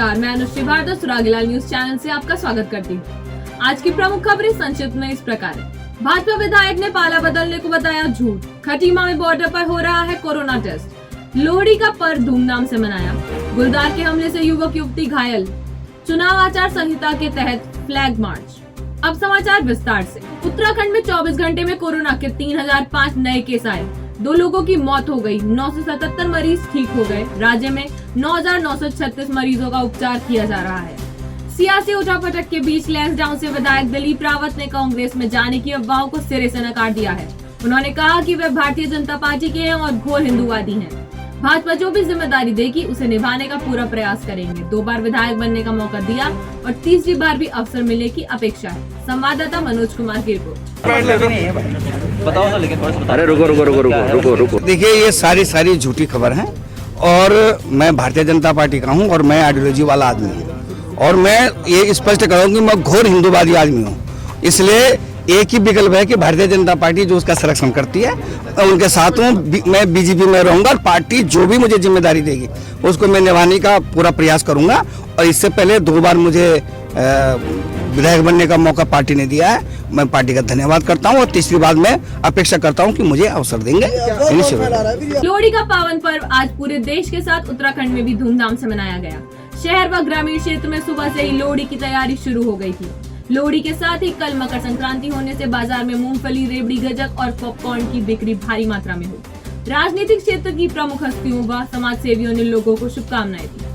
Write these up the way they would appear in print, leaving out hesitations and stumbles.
नमस्कार, मैं Anushree Bhardwaj सुरागीलाल news channel से आपका स्वागत करती हूँ। आज की प्रमुख खबरें संक्षिप्त में इस प्रकार है। भाजपा विधायक ने पाला बदलने को बताया झूठ। खटीमा में बॉर्डर पर हो रहा है कोरोना टेस्ट। लोहड़ी का पर्व धूमधाम से मनाया। गुलदार के हमले से युवक युवती घायल। चुनाव आचार संहिता के तहत फ्लैग मार्च। अब समाचार विस्तार से। उत्तराखंड में 24 घंटे में कोरोना के 3005 नए केस आए। 2 लोगों की मौत हो गई। 977 मरीज ठीक हो गए। राज्य में 9,936 मरीजों का उपचार किया जा रहा है। सियासी उठापटक के बीच लैंसडाउन से विधायक दिलीप रावत ने कांग्रेस में जाने की अफवाहों को सिरे से नकार दिया है। उन्होंने कहा कि वे भारतीय जनता पार्टी के हैं और घोर हिंदूवादी हैं। भाजपा जो भी जिम्मेदारी देगी उसे निभाने का पूरा प्रयास करेंगे। 2 बार विधायक बनने का मौका दिया और तीसरी बार भी अवसर मिलने की अपेक्षा है। संवाददाता मनोज कुमार की रिपोर्ट। बताओ लेकिन अरे रुको। देखिए, ये सारी झूठी खबर है और मैं भारतीय जनता पार्टी का हूँ और मैं आइडियोलॉजी वाला आदमी हूँ और मैं ये स्पष्ट करूँ कि मैं घोर हिंदूवादी आदमी हूँ। इसलिए एक ही विकल्प है कि भारतीय जनता पार्टी जो उसका संरक्षण करती है और उनके साथ मैं बीजेपी में रहूंगा और पार्टी जो भी मुझे जिम्मेदारी देगी उसको मैं निभाने का पूरा प्रयास करूंगा। और इससे पहले 2 बार मुझे विधायक बनने का मौका पार्टी ने दिया है। मैं पार्टी का धन्यवाद करता हूं और तीसरी बार मैं अपेक्षा करता हूं कि मुझे अवसर देंगे। लोहड़ी का पावन पर्व आज पूरे देश के साथ उत्तराखंड में भी धूमधाम से मनाया गया। शहर व ग्रामीण क्षेत्र में सुबह से ही लोहड़ी की तैयारी शुरू हो गई थी। लोहड़ी के साथ ही कल मकर संक्रांति होने से बाजार में मूंगफली, रेवड़ी, गजक और पॉपकॉर्न की बिक्री भारी मात्रा में हुई। राजनीतिक क्षेत्र की प्रमुख हस्तियों व समाज सेवियों ने लोगों को शुभकामनाएं दी।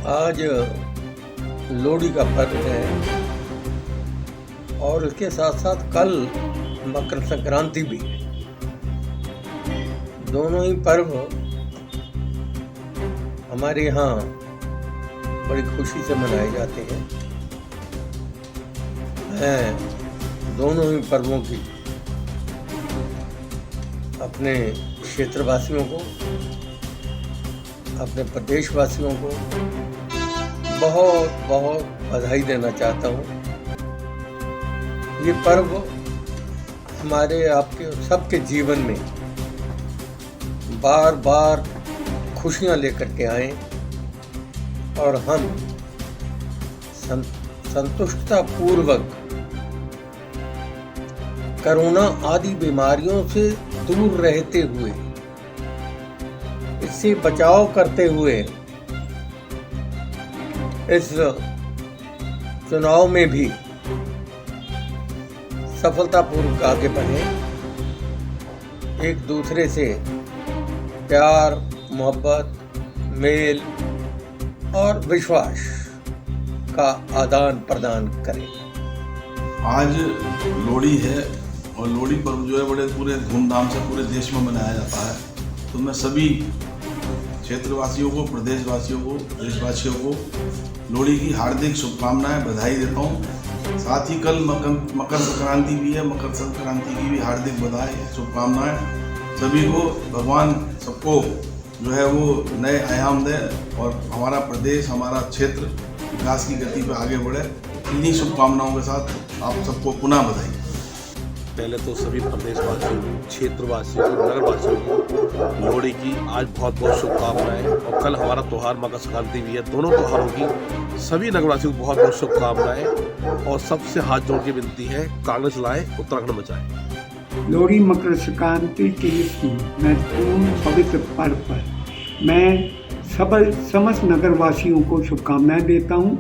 आज लोहड़ी का पर्व है और उसके साथ साथ कल मकर संक्रांति भी। दोनों ही पर्व हमारे यहाँ बड़ी खुशी से मनाए जाते हैं। मैं दोनों ही पर्वों की अपने क्षेत्रवासियों को, अपने प्रदेशवासियों को बहुत बहुत बधाई देना चाहता हूँ। ये पर्व हमारे आपके सबके जीवन में बार बार खुशियाँ लेकर के आए और हम संतुष्टता पूर्वक कोरोना आदि बीमारियों से दूर रहते हुए, इससे बचाव करते हुए इस चुनाव में भी सफलतापूर्वक आगे बढ़े। एक दूसरे से प्यार, मोहब्बत, मेल और विश्वास का आदान प्रदान करें। आज लोहड़ी है और लोहड़ी पर्व जो है बड़े पूरे धूमधाम से पूरे देश में मनाया जाता है। तो मैं सभी क्षेत्रवासियों को, प्रदेशवासियों को, देशवासियों को लोहड़ी की हार्दिक शुभकामनाएं, बधाई देता हूँ। साथ ही कल मकर संक्रांति भी है। मकर संक्रांति की भी हार्दिक बधाई, शुभकामनाएं सभी को। भगवान सबको जो है वो नए आयाम दे और हमारा प्रदेश, हमारा क्षेत्र विकास की गति पर आगे बढ़े। इन्हीं शुभकामनाओं के साथ आप सबको पुनः बधाई। पहले तो सभी प्रदेशवासियों, क्षेत्रवासियों, नगरवासियों को लोहड़ी की आज बहुत बहुत शुभकामनाएं। और कल हमारा त्यौहार मकर संक्रांति भी है। दोनों त्योहारों की सभी नगरवासियों को बहुत बहुत शुभकामनाएं और सबसे हाथ जोड़ के विनती है, कांग्रेस लाए, उत्तराखंड बचाए। लोहड़ी मकर संक्रांति के इस महत्वपूर्ण पवित्र पर्व पर मैं समस्त नगरवासियों को शुभकामनाएं देता हूं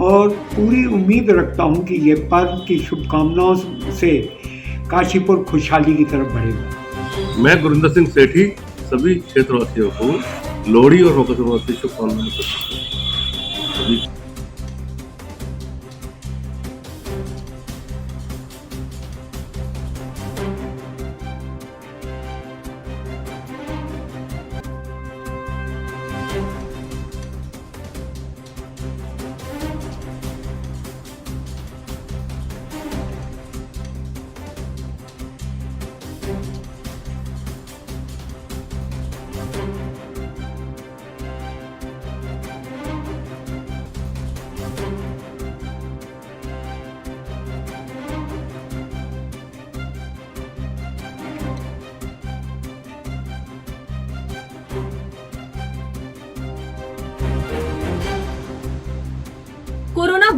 और पूरी उम्मीद रखता हूं कि ये पर्व की शुभकामनाओं से काशीपुर खुशहाली की तरफ बढ़ेगा। मैं गुरिंदर सिंह सेठी सभी क्षेत्रवासियों को लोहड़ी और मकर संक्रांति की शुभकामनाएं करता हूं।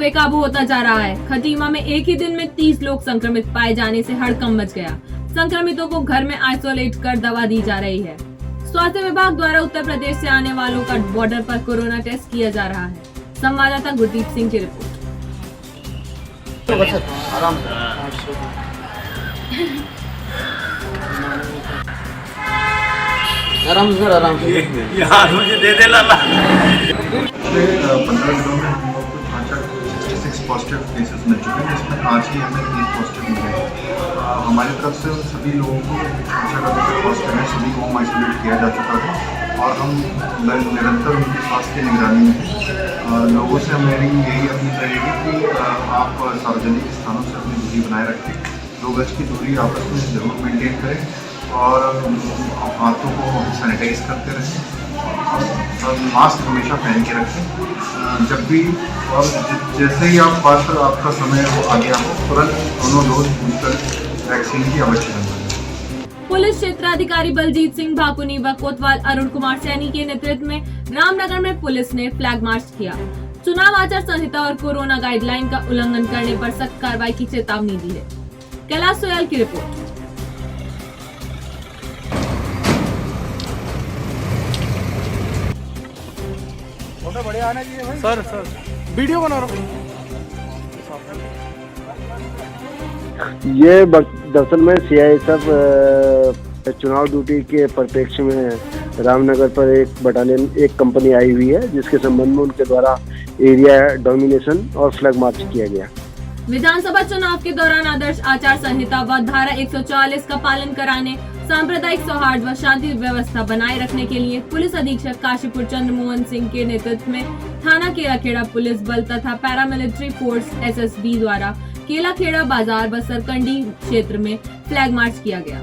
बेकाबू होता जा रहा है। खटीमा में एक ही दिन में 30 लोग संक्रमित पाए जाने से हड़कंप मच गया। संक्रमितों को घर में आइसोलेट कर दवा दी जा रही है। स्वास्थ्य विभाग द्वारा उत्तर प्रदेश से आने वालों का बॉर्डर पर कोरोना टेस्ट किया जा रहा है। संवाददाता गुरदीप सिंह की रिपोर्ट। पिछले 15 दिनों में हम लोग को 66 पॉजिटिव केसेस मिल चुके हैं, जिसमें आज ही हमें 30 पॉजिटिव मिले हैं। हमारी तरफ से सभी लोगों को पॉजिटिव है, सभी को होम आइसोलेट किया जा चुका है और हम निरंतर उनके स्वास्थ्य की निगरानी में हैं। लोगों से मेरी यही अपील रहेगी कि आप सार्वजनिक स्थानों से अपनी दूरी बनाए रखें, 2 गज की दूरी आपस में जरूर मेंटेन करें और हाथों को सैनिटाइज करते रहें और मास्क हमेशा पहन के रखें। जब भी और जैसे ही आपका समय हो आ गया हो, तुरंत दोनों डोज बूस्टर वैक्सीन की आवश्यकता है। पुलिस क्षेत्राधिकारी बलजीत सिंह भाकुनी व कोतवाल अरुण कुमार सैनी के नेतृत्व में रामनगर में पुलिस ने फ्लैग मार्च किया। चुनाव आचार संहिता और कोरोना गाइडलाइन का उल्लंघन करने पर सख्त कार्रवाई की चेतावनी दी है। कैलाश सोयाल की रिपोर्ट। ये दरअसल में CISF चुनाव ड्यूटी के परिप्रेक्ष्य में रामनगर पर एक कंपनी आई हुई है, जिसके संबंध में उनके द्वारा एरिया डोमिनेशन और फ्लैग मार्च किया गया। विधानसभा चुनाव के दौरान आदर्श आचार संहिता व धारा 144 का पालन कराने, सांप्रदायिक सौहार्द व शांति व्यवस्था बनाए रखने के लिए पुलिस अधीक्षक काशीपुर चंद्र मोहन सिंह के नेतृत्व में थाना केलाखेड़ा पुलिस बल तथा पैरामिलिट्री फोर्स SSB द्वारा केलाखेड़ा बाजार व सरकंडी क्षेत्र में फ्लैग मार्च किया गया।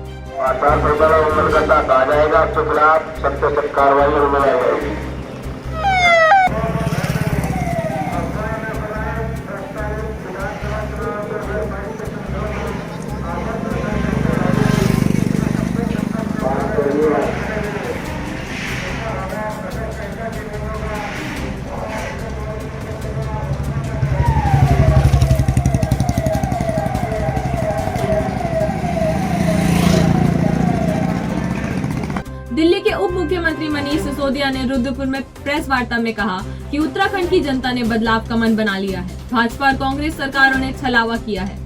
दिल्ली के उप मुख्यमंत्री मनीष सिसोदिया ने रुद्रपुर में प्रेस वार्ता में कहा कि उत्तराखंड की जनता ने बदलाव का मन बना लिया है। भाजपा और कांग्रेस सरकारों ने छलावा किया है।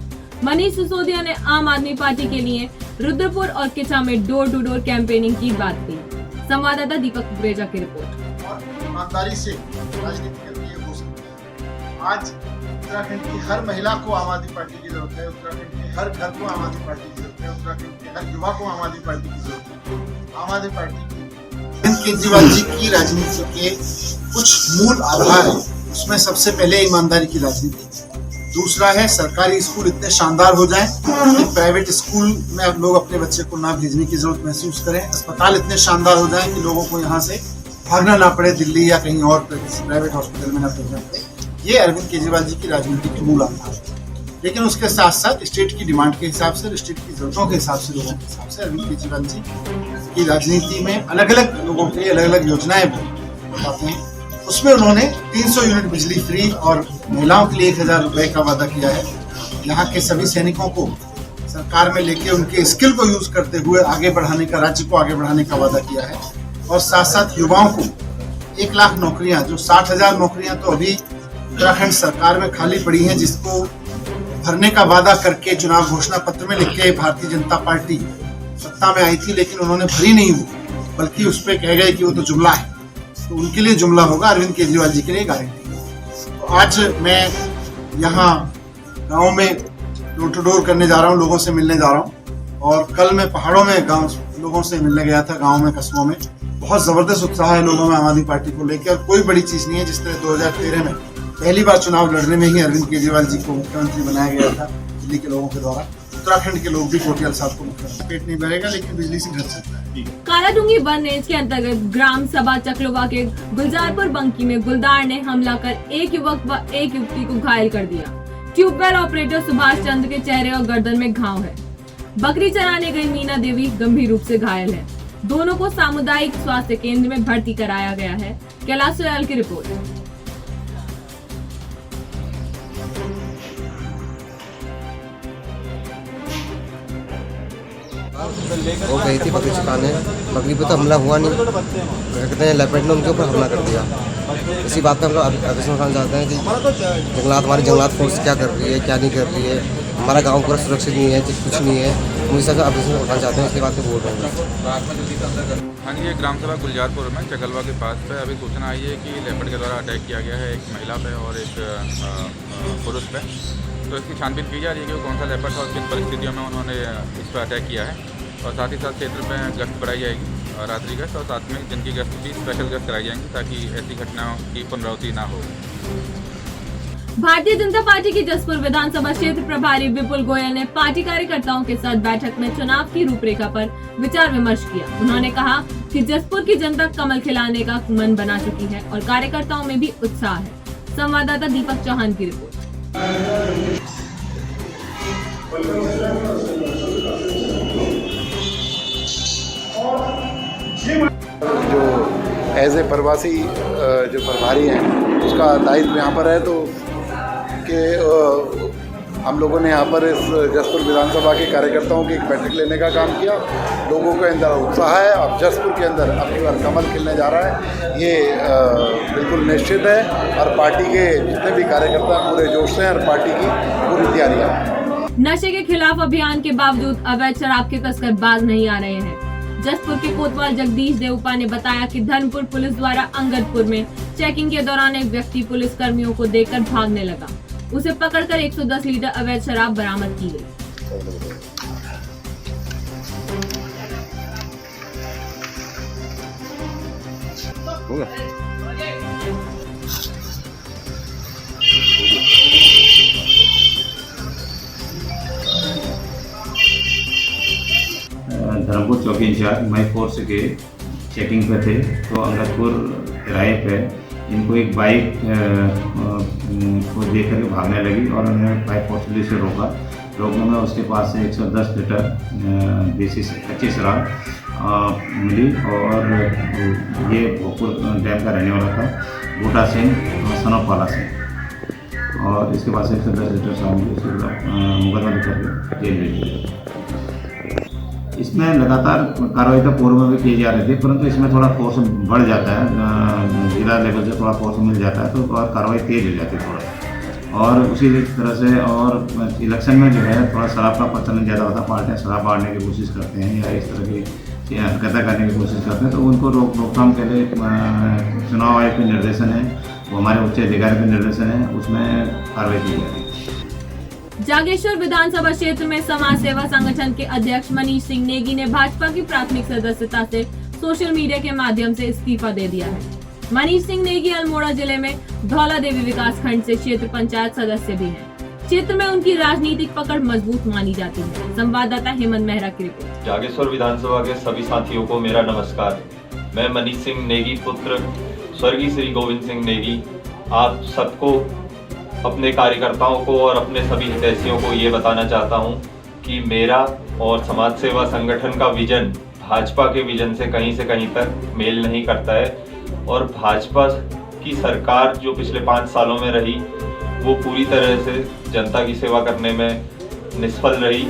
मनीष सिसोदिया ने आम आदमी पार्टी के लिए रुद्रपुर और किचा में डोर टू डोर कैंपेनिंग की बात की। संवाददाता दीपक कुकरेजा की रिपोर्ट। ईमानदारी से राजनीति करके हो सकती है। आज उत्तराखंड की हर महिला को आम आदमी पार्टी की जरूरत है, उत्तराखंड के हर घर को आम आदमी पार्टी की जरूरत है, उत्तराखंड के हर युवा को आम आदमी पार्टी की जरूरत है। आम आदमी पार्टी अरविंद केजरीवाल जी की राजनीति के कुछ मूल आधार है। उसमें सबसे पहले ईमानदारी की राजनीति, दूसरा है सरकारी स्कूल इतने शानदार हो जाएं कि प्राइवेट स्कूल में अब लोग अपने बच्चे को ना भेजने की जरूरत महसूस करें, अस्पताल इतने शानदार हो जाएं कि लोगों को यहाँ से भागना ना पड़े, दिल्ली या कहीं और प्राइवेट हॉस्पिटल में ना भेजना पड़े। ये अरविंद केजरीवाल जी की राजनीति के मूल आधार है। लेकिन उसके साथ साथ स्टेट की डिमांड के हिसाब से, स्टेट की जरूरतों के हिसाब से, लोगों के हिसाब से अरविंद केजरीवाल जी की राजनीति में अलग अलग लोगों के लिए अलग अलग योजनाएं बताते हैं। उसमें उन्होंने 300 यूनिट बिजली फ्री और महिलाओं के लिए 1000 रुपए का वादा किया है। यहाँ के सभी सैनिकों को सरकार में लेके उनके स्किल को यूज करते हुए आगे बढ़ाने का, राज्य को आगे बढ़ाने का वादा किया है। और साथ साथ युवाओं को 1 लाख नौकरियां, जो 60,000 नौकरियां तो अभी उत्तराखंड सरकार में खाली पड़ी हैं, जिसको भरने का वादा करके चुनाव घोषणा पत्र में लिख के भारतीय जनता पार्टी सत्ता में आई थी, लेकिन उन्होंने भरी नहीं वो, बल्कि उस पर कह गए कि वो तो जुमला है। तो उनके लिए जुमला होगा, अरविंद केजरीवाल जी के लिए गारंटी। तो आज मैं यहाँ गाँव में डोर टू डोर करने जा रहा हूँ, लोगों से मिलने जा रहा हूँ। और कल मैं पहाड़ों में गाँव लोगों से मिलने गया था, गाँव में, कस्बों में। बहुत जबरदस्त उत्साह है लोगों में आम आदमी पार्टी को लेकर, और कोई बड़ी चीज नहीं है। जिस तरह 2013 में पहली बार चुनाव लड़ने में ही अरविंद केजरीवाल जी को मुख्यमंत्री बनाया गया था दिल्ली के लोगों के द्वारा, उत्तराखंड के लोग भी कोटियाल साहब को मुख्यमंत्री, पेट नहीं भरेगा लेकिन बिजली से घर सकता है। कालाडूंगी वन रेंज के अंतर्गत ग्राम सभा चकलोवा के गुलजारपुर बंकी में गुलदार ने हमला कर एक युवक व एक युवती को घायल कर दिया। ट्यूबवेल ऑपरेटर सुभाष चंद्र के चेहरे और गर्दन में घाव है। बकरी चराने गई मीना देवी गंभीर रूप से घायल है। दोनों को सामुदायिक स्वास्थ्य केंद्र में भर्ती कराया गया है। कैलाश सोयाल की रिपोर्ट। वो गई थी बकरी चुकाने, बकरी पे तो हमला हुआ नहीं, कहते हैं लेपर्ड ने उनके ऊपर हमला कर दिया। इसी बात पे हम लोग ऑफिसर खाना चाहते हैं कि हमारी जंगलात फोर्स क्या कर रही है, क्या नहीं कर रही है, हमारा गांव पूरा सुरक्षित नहीं है, कुछ नहीं है, हम इस तरह ऑफिसर उठाना चाहते हैं, इसके बात पे बोल रहे हैं। हाँ जी, ये ग्राम सभा गुलजारपुर में चकलवा के पास पे अभी सूचना आई है कि लेपर्ड के द्वारा अटैक किया गया है एक महिला पे और एक पुरुष पे। तो इसकी छानबीन की जा रही है कि वो कौन सा लेपर्ड था और किन परिस्थितियों में उन्होंने इस पर अटैक किया है, और साथ ही साथ क्षेत्र में गश्त बढ़ाई जाएगी, रात्रि गश्त, और साथ में दिन की गश्त भी स्पेशल गश्त कराई जाएंगी ताकि ऐसी घटनाओं की पुनरावृत्ति ना हो। भारतीय जनता पार्टी की जसपुर विधानसभा क्षेत्र प्रभारी विपुल गोयल ने पार्टी कार्यकर्ताओं के साथ बैठक में चुनाव की रूपरेखा पर विचार विमर्श किया। उन्होंने कहा कि जसपुर की जनता कमल खिलाने का मन बना चुकी है और कार्यकर्ताओं में भी उत्साह है। संवाददाता दीपक चौहान की रिपोर्ट। जो एज ए प्रवासी जो प्रभारी हैं उसका दायित्व यहाँ पर है, तो कि हम लोगों ने यहाँ पर इस जसपुर विधानसभा के कार्यकर्ताओं की एक बैठक लेने का काम किया। लोगों के अंदर उत्साह है, अब जसपुर के अंदर अपनी बार कमल खिलने जा रहा है, ये बिल्कुल निश्चित है, और पार्टी के जितने भी कार्यकर्ता पूरे जोश से हैं और पार्टी की पूरी तैयारियाँ। नशे के खिलाफ अभियान के बावजूद अवैध शराब के तस्कर बाज नहीं आ रहे हैं। जसपुर के कोतवाल जगदीश देवपा ने बताया कि धर्मपुर पुलिस द्वारा अंगदपुर में चेकिंग के दौरान एक व्यक्ति पुलिस कर्मियों को देखकर भागने लगा। उसे पकड़कर 110 लीटर अवैध शराब बरामद की गई। धर्मपुर चौकी इंचार्ज मई फोर्स के चेकिंग पे थे, तो अंगदपुर किराए पे इनको एक बाइक को देख करके भागने लगी और उन्होंने बाइक फोर्सली से रोकने में उसके पास से 110 लीटर देसी कच्ची शराब मिली, और ये भोजपुर डैम का रहने वाला था, बूटा सिंह सनोपाला सिंह, और इसके पास 110 लीटर शराब मिली, उसके मुकदमा करके जेल भेज दिया। इसमें लगातार कार्रवाई का पूर्व में भी किए जा रहे थे, परंतु इसमें थोड़ा फोर्स बढ़ जाता है, जिला लेवल से थोड़ा फोर्स मिल जाता है तो कार्रवाई तेज हो जाती है थोड़ा, और उसी तरह से और इलेक्शन में जो है थोड़ा शराब का प्रचलन ज़्यादा होता है, पार्टियाँ शराब बांटने की कोशिश करते हैं या इस तरह की हरकतें करने की कोशिश करते हैं, तो उनको रोकथाम के लिए चुनाव आयोग के निर्देशन है, वो हमारे उच्च अधिकारी के निर्देशन है, उसमें कार्रवाई की जा रही है। जागेश्वर विधानसभा क्षेत्र में समाज सेवा संगठन के अध्यक्ष मनीष सिंह नेगी ने भाजपा की प्राथमिक सदस्यता से सोशल मीडिया के माध्यम से इस्तीफा दे दिया है। मनीष सिंह नेगी अल्मोड़ा जिले में धौला देवी विकास खंड से क्षेत्र पंचायत सदस्य भी हैं। क्षेत्र में उनकी राजनीतिक पकड़ मजबूत मानी जाती है। संवाददाता हेमंत मेहरा की रिपोर्ट। जागेश्वर विधानसभा के सभी साथियों को मेरा नमस्कार। मैं मनीष सिंह नेगी पुत्र स्वर्गीय श्री गोविंद सिंह नेगी आप सबको, अपने कार्यकर्ताओं को और अपने सभी हितैषियों को ये बताना चाहता हूँ कि मेरा और समाज सेवा संगठन का विजन भाजपा के विजन से कहीं तक मेल नहीं करता है, और भाजपा की सरकार जो पिछले 5 सालों में रही वो पूरी तरह से जनता की सेवा करने में निष्फल रही,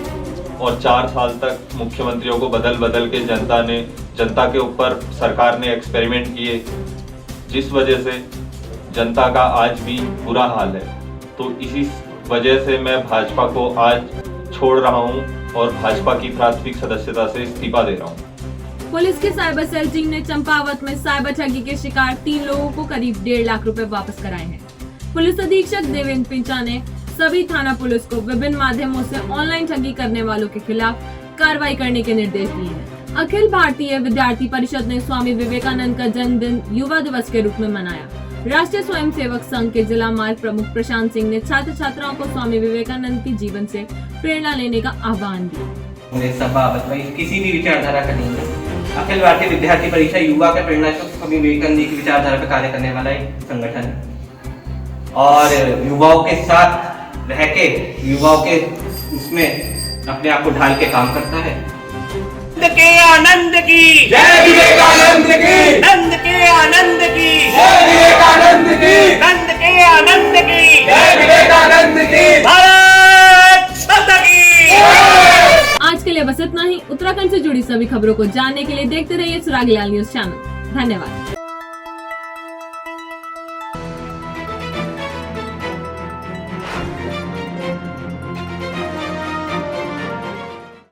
और 4 साल तक मुख्यमंत्रियों को बदल के जनता के ऊपर सरकार ने एक्सपेरिमेंट किए, जिस वजह से जनता का आज भी बुरा हाल है। तो इसी वजह से मैं भाजपा को आज छोड़ रहा हूं और भाजपा की प्राथमिक सदस्यता से इस्तीफा दे रहा हूं। पुलिस के साइबर सेल टीम ने चंपावत में साइबर ठगी के शिकार 3 लोगों को करीब 1.5 लाख रुपए वापस कराए हैं। पुलिस अधीक्षक देवेंद्र पिंचा ने सभी थाना पुलिस को विभिन्न माध्यमों से ऑनलाइन ठगी करने वालों के खिलाफ कार्रवाई करने के निर्देश दिए हैं। अखिल भारतीय विद्यार्थी परिषद ने स्वामी विवेकानंद का जन्मदिन युवा दिवस के रूप में मनाया। राष्ट्रीय स्वयंसेवक संघ के जिला मार्ग प्रमुख प्रशांत सिंह ने छात्र छात्राओं को स्वामी विवेकानंद के जीवन से प्रेरणा लेने का आह्वान दिया। किसी भी विचारधारा का नहीं है। अखिल भारतीय विद्यार्थी परिषद युवा के प्रेरणा स्वामी विवेकानंद की विचारधारा पर कार्य करने वाला एक संगठन है, और युवाओं के साथ रह के युवाओं के उसमें अपने आप को ढाल के काम करता है। के आनंद की जय विवेकानंद की, नंद के आनंद की जय विवेकानंद की, नंद के आनंद की जय विवेकानंद की, भारत माता की। आज के लिए बस इतना ही। उत्तराखंड से सभी खबरों को जानने के लिए देखते रहिए सुरागीलाल न्यूज चैनल। धन्यवाद।